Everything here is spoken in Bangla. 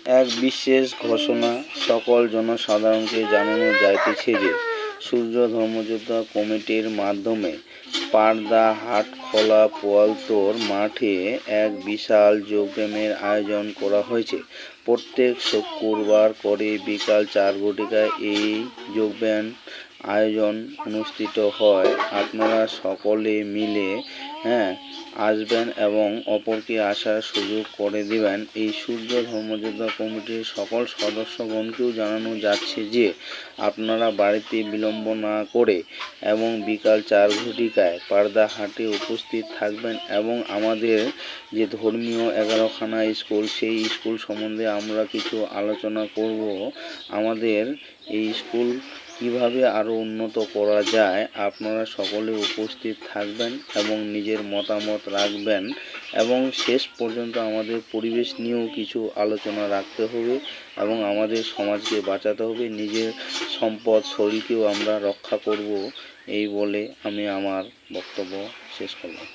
এক বিশেষ ঘোষণা সকল জনসাধারণকে জানানো যাইতেছে যে সূর্য ধর্মযোদ্ধা কমিটির মাধ্যমে পারদা হাটখোলা পোয়ালতোড় মাঠে এক বিশাল যোগব্যায়ামের আয়োজন করা হয়েছে। প্রত্যেক শুক্রবার করে বিকাল 4 ঘটিকায় এই যোগব্যায়াম আয়োজন অনুষ্ঠিত হয়। আপনারা সকলে মিলে আসবেন এবং অপরকে আসার সুযোগ করে দিবেন। এই সূর্য ধর্মযোদ্ধা কমিটির সকল সদস্যগণকেও জানানো যাচ্ছে যে আপনারা বাড়িতে বিলম্ব না করে এবং বিকাল 4 ঘটিকায় পারদা হাটে উপস্থিত থাকবেন এবং আমাদের যে ধর্মীয় 11খানা স্কুল, সেই স্কুল সম্বন্ধে আমরা কিছু আলোচনা করব। আমাদের এই স্কুল কিভাবে আরও উন্নত করা যায়, আপনারা সকলে উপস্থিত থাকবেন এবং নিজের মতামত রাখবেন এবং শেষ পর্যন্ত আমাদের পরিবেশ নিয়েও কিছু আলোচনা রাখতে হবে এবং আমাদের সমাজকে বাঁচাতে হবে, নিজের সম্পদ শরীরকেও আমরা রক্ষা করব। এই বলে আমি আমার বক্তব্য শেষ করলাম।